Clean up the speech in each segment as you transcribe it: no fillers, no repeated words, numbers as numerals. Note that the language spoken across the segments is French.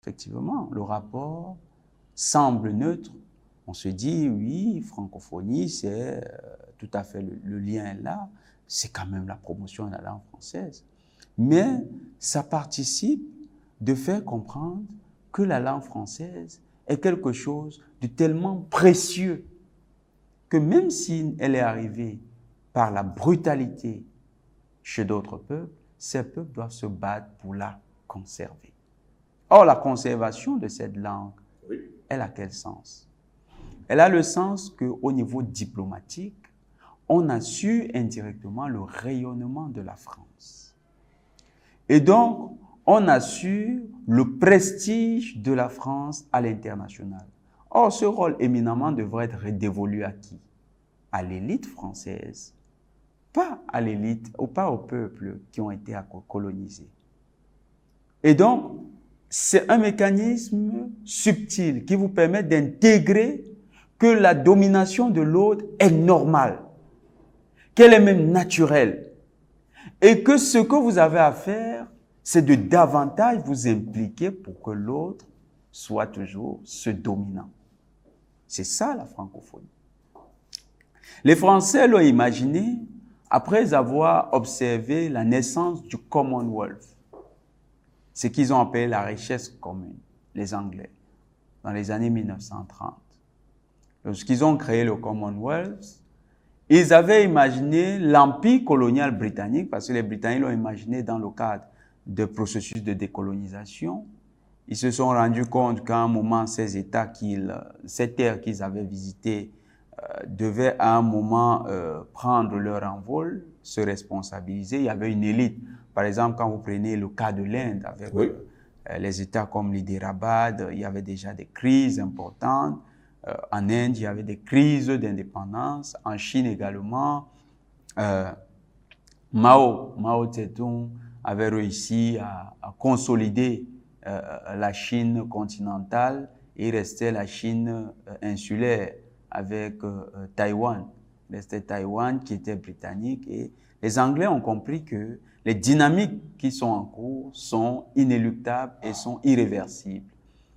Effectivement, le rapport semble neutre. On se dit, oui, francophonie, c'est tout à fait le lien est là. C'est quand même la promotion de la langue française. Mais ça participe de faire comprendre que la langue française est quelque chose de tellement précieux que même si elle est arrivée par la brutalité chez d'autres peuples, ces peuples doivent se battre pour la conserver. Or, la conservation de cette langue, elle a quel sens? Elle a le sens qu'au niveau diplomatique, on assure indirectement le rayonnement de la France. Et donc, on assure le prestige de la France à l'international. Or, ce rôle éminemment devrait être dévolu à qui? À l'élite française, pas à l'élite ou pas aux peuples qui ont été colonisés. Et donc, c'est un mécanisme subtil qui vous permet d'intégrer que la domination de l'autre est normale, qu'elle est même naturelle, et que ce que vous avez à faire, c'est de davantage vous impliquer pour que l'autre soit toujours ce dominant. C'est ça la francophonie. Les Français l'ont imaginé après avoir observé la naissance du Commonwealth, ce qu'ils ont appelé la richesse commune, les Anglais, dans les années 1930. Lorsqu'ils ont créé le Commonwealth, ils avaient imaginé l'empire colonial britannique, parce que les Britanniques l'ont imaginé dans le cadre de processus de décolonisation. Ils se sont rendus compte qu'à un moment, ces États, ces terres qu'ils avaient visitées, devaient à un moment prendre leur envol, se responsabiliser. Il y avait une élite. Par exemple, quand vous prenez le cas de l'Inde, avec les États comme l'Hyderabad, il y avait déjà des crises importantes. En Inde, il y avait des crises d'indépendance. En Chine également, Mao Zedong avait réussi à consolider la Chine continentale et il restait la Chine insulaire avec Taïwan. Il restait Taïwan qui était britannique et les Anglais ont compris que les dynamiques qui sont en cours sont inéluctables et sont irréversibles.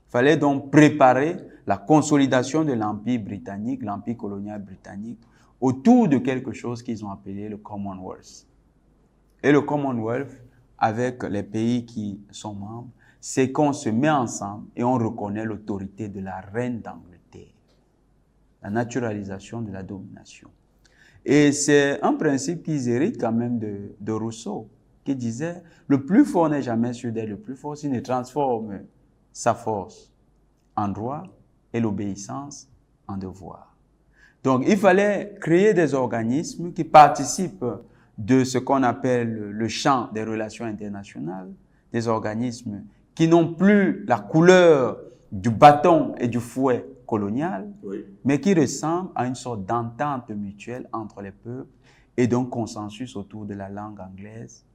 Il fallait donc préparer la consolidation de l'Empire britannique, l'Empire colonial britannique, autour de quelque chose qu'ils ont appelé le Commonwealth. Et le Commonwealth, avec les pays qui sont membres, c'est qu'on se met ensemble et on reconnaît l'autorité de la reine d'Angleterre. La naturalisation de la domination. Et c'est un principe qu'ils héritent quand même de Rousseau, qui disait « Le plus fort n'est jamais sûr d'être le plus fort s'il ne transforme sa force en droit et l'obéissance en devoir. » Donc, il fallait créer des organismes qui participent de ce qu'on appelle le champ des relations internationales, des organismes qui n'ont plus la couleur du bâton et du fouet colonial, mais qui ressemblent à une sorte d'entente mutuelle entre les peuples et donc consensus autour de la langue anglaise.